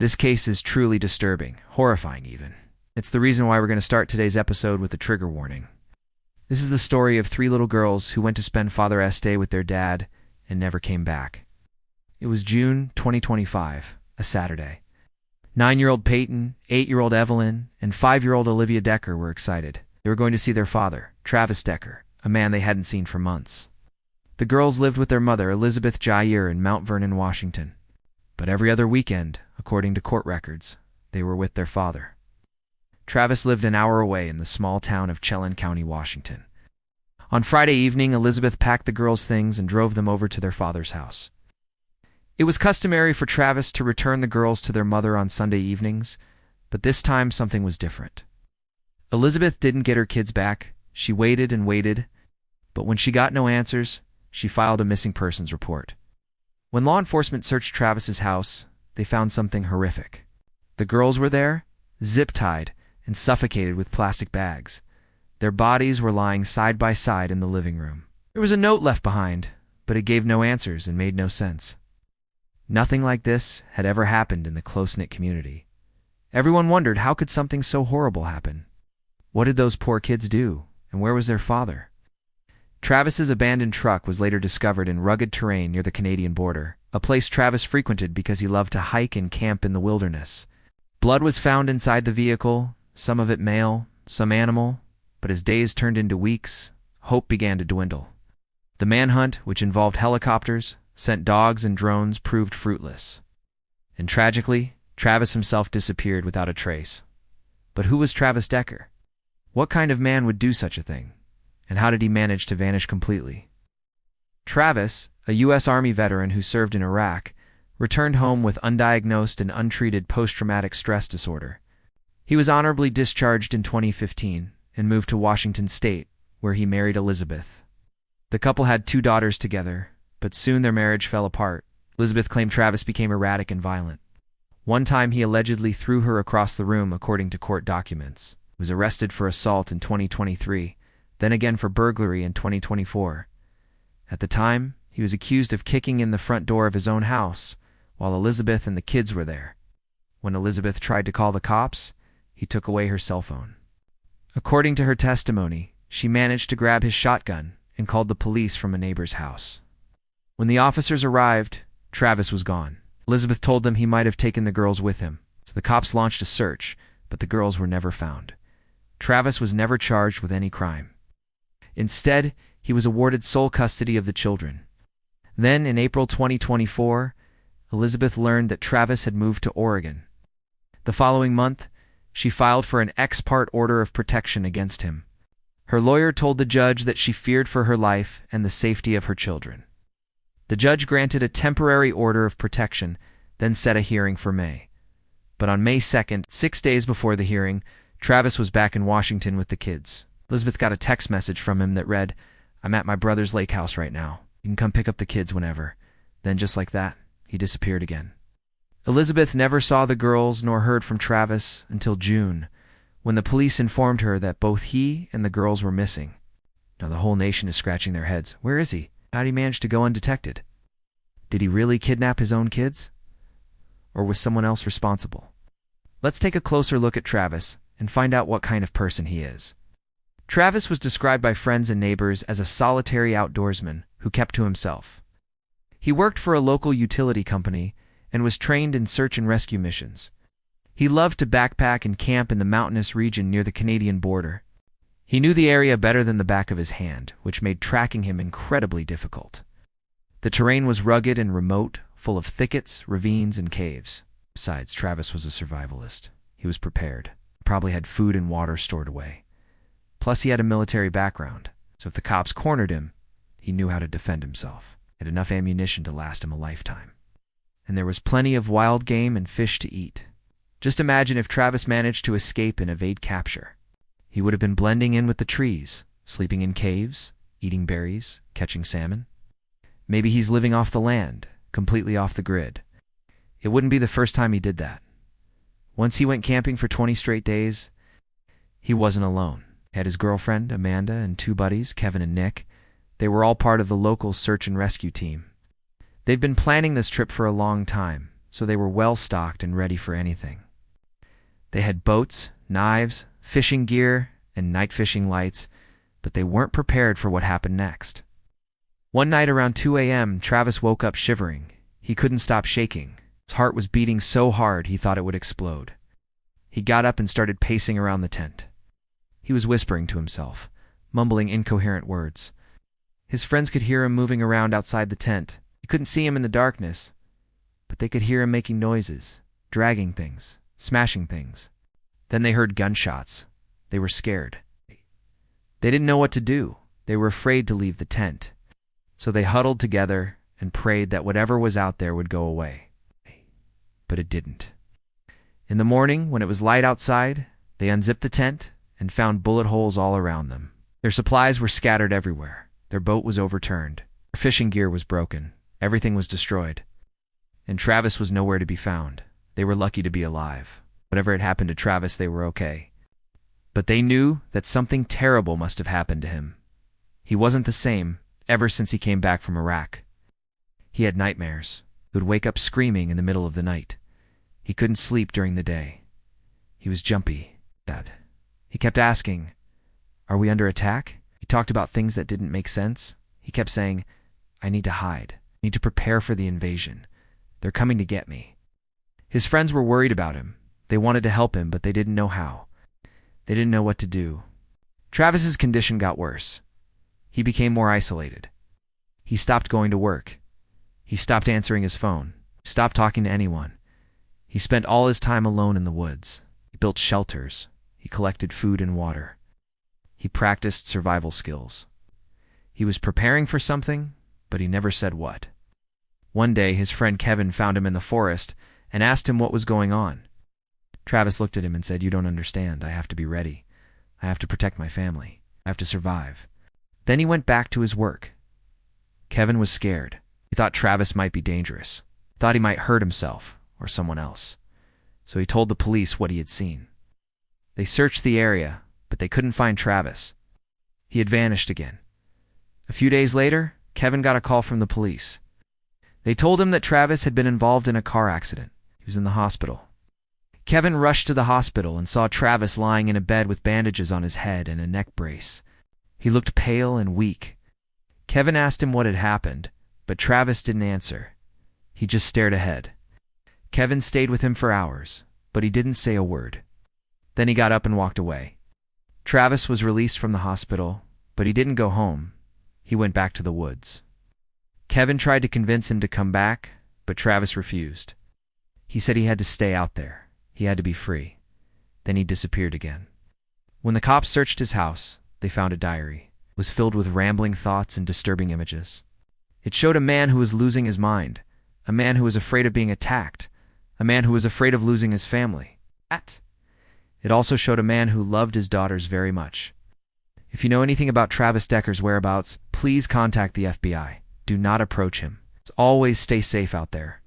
This case is truly disturbing, horrifying even. It's the reason why we're going to start today's episode with a trigger warning. This is the story of 3 little girls who went to spend Father's Day with their dad and never came back. It was June 2025, a Saturday. 9-year-old Peyton, 8-year-old Evelyn, and 5-year-old Olivia Decker were excited. They were going to see their father, Travis Decker, a man they hadn't seen for months. The girls lived with their mother, Elizabeth Jair, in Mount Vernon, Washington. But every other weekend, according to court records, they were with their father. Travis lived an hour away in the small town of Whatcom County, Washington. On Friday evening, Elizabeth packed the girls' things and drove them over to their father's house. It was customary for Travis to return the girls to their mother on Sunday evenings, but this time something was different. Elizabeth didn't get her kids back. She waited and waited, but when she got no answers, she filed a missing persons report. When law enforcement searched Travis's house, they found something horrific. The girls were there, zip-tied and suffocated with plastic bags. Their bodies were lying side by side in the living room. There was a note left behind, but it gave no answers and made no sense. Nothing like this had ever happened in the close-knit community. Everyone wondered, how could something so horrible happen? What did those poor kids do, and where was their father? Travis's abandoned truck was later discovered in rugged terrain near the Canadian border, a place Travis frequented because he loved to hike and camp in the wilderness. Blood was found inside the vehicle, some of it male, some animal, but as days turned into weeks, hope began to dwindle. The manhunt, which involved helicopters, sent dogs and drones, proved fruitless. And tragically, Travis himself disappeared without a trace. But who was Travis Decker? What kind of man would do such a thing? And how did he manage to vanish completely? Travis, a U.S. Army veteran who served in Iraq, returned home with undiagnosed and untreated post-traumatic stress disorder. He was honorably discharged in 2015 and moved to Washington State, where he married Elizabeth. The couple had 2 daughters together, but soon their marriage fell apart. Elizabeth claimed Travis became erratic and violent. One time he allegedly threw her across the room, according to court documents. He was arrested for assault in 2023, then again for burglary in 2024. At the time, he was accused of kicking in the front door of his own house while Elizabeth and the kids were there. When Elizabeth tried to call the cops, he took away her cell phone. According to her testimony, she managed to grab his shotgun and called the police from a neighbor's house. When the officers arrived, Travis was gone. Elizabeth told them he might have taken the girls with him, so the cops launched a search, but the girls were never found. Travis was never charged with any crime. Instead, he was awarded sole custody of the children. Then, in April 2024, Elizabeth learned that Travis had moved to Oregon. The following month, she filed for an ex parte order of protection against him. Her lawyer told the judge that she feared for her life and the safety of her children. The judge granted a temporary order of protection, then set a hearing for May. But on May 2nd, 6 days before the hearing, Travis was back in Washington with the kids. Elizabeth got a text message from him that read, "I'm at my brother's lake house right now. You can come pick up the kids whenever." Then just like that, he disappeared again. Elizabeth never saw the girls nor heard from Travis until June, when the police informed her that both he and the girls were missing. Now the whole nation is scratching their heads. Where is he? How did he manage to go undetected? Did he really kidnap his own kids? Or was someone else responsible? Let's take a closer look at Travis and find out what kind of person he is. Travis was described by friends and neighbors as a solitary outdoorsman who kept to himself. He worked for a local utility company and was trained in search and rescue missions. He loved to backpack and camp in the mountainous region near the Canadian border. He knew the area better than the back of his hand, which made tracking him incredibly difficult. The terrain was rugged and remote, full of thickets, ravines, and caves. Besides, Travis was a survivalist. He was prepared, probably had food and water stored away. Plus, he had a military background, so if the cops cornered him, he knew how to defend himself. He had enough ammunition to last him a lifetime. And there was plenty of wild game and fish to eat. Just imagine if Travis managed to escape and evade capture. He would have been blending in with the trees, sleeping in caves, eating berries, catching salmon. Maybe he's living off the land, completely off the grid. It wouldn't be the first time he did that. Once he went camping for 20 straight days, he wasn't alone. He had his girlfriend, Amanda, and 2 buddies, Kevin and Nick. They were all part of the local search and rescue team. They've been planning this trip for a long time, so they were well stocked and ready for anything. They had boats, knives, fishing gear, and night fishing lights, but they weren't prepared for what happened next. One night around 2 a.m., Travis woke up shivering. He couldn't stop shaking. His heart was beating so hard he thought it would explode. He got up and started pacing around the tent. He was whispering to himself, mumbling incoherent words. His friends could hear him moving around outside the tent. He couldn't see him in the darkness, but they could hear him making noises, dragging things, smashing things. Then they heard gunshots. They were scared. They didn't know what to do. They were afraid to leave the tent. So they huddled together and prayed that whatever was out there would go away. But it didn't. In the morning, when it was light outside, they unzipped the tent and found bullet holes all around them. Their supplies were scattered everywhere. Their boat was overturned. Their fishing gear was broken. Everything was destroyed. And Travis was nowhere to be found. They were lucky to be alive. Whatever had happened to Travis, they were okay. But they knew that something terrible must have happened to him. He wasn't the same ever since he came back from Iraq. He had nightmares. He would wake up screaming in the middle of the night. He couldn't sleep during the day. He was jumpy. He kept asking, "Are we under attack?" He talked about things that didn't make sense. He kept saying, "I need to hide. I need to prepare for the invasion. They're coming to get me." His friends were worried about him. They wanted to help him, but they didn't know how. They didn't know what to do. Travis's condition got worse. He became more isolated. He stopped going to work. He stopped answering his phone. Stopped talking to anyone. He spent all his time alone in the woods. He built shelters. He collected food and water. He practiced survival skills. He was preparing for something, but he never said what. One day, his friend Kevin found him in the forest and asked him what was going on. Travis looked at him and said, "You don't understand. I have to be ready. I have to protect my family. I have to survive." Then he went back to his work. Kevin was scared. He thought Travis might be dangerous. He thought he might hurt himself or someone else. So he told the police what he had seen. They searched the area, but they couldn't find Travis. He had vanished again. A few days later, Kevin got a call from the police. They told him that Travis had been involved in a car accident. He was in the hospital. Kevin rushed to the hospital and saw Travis lying in a bed with bandages on his head and a neck brace. He looked pale and weak. Kevin asked him what had happened, but Travis didn't answer. He just stared ahead. Kevin stayed with him for hours, but he didn't say a word. Then he got up and walked away. Travis was released from the hospital, but he didn't go home. He went back to the woods. Kevin tried to convince him to come back, but Travis refused. He said he had to stay out there. He had to be free. Then he disappeared again. When the cops searched his house, they found a diary. It was filled with rambling thoughts and disturbing images. It showed a man who was losing his mind, a man who was afraid of being attacked, a man who was afraid of losing his family. It also showed a man who loved his daughters very much. If you know anything about Travis Decker's whereabouts, please contact the FBI. Do not approach him. Always stay safe out there.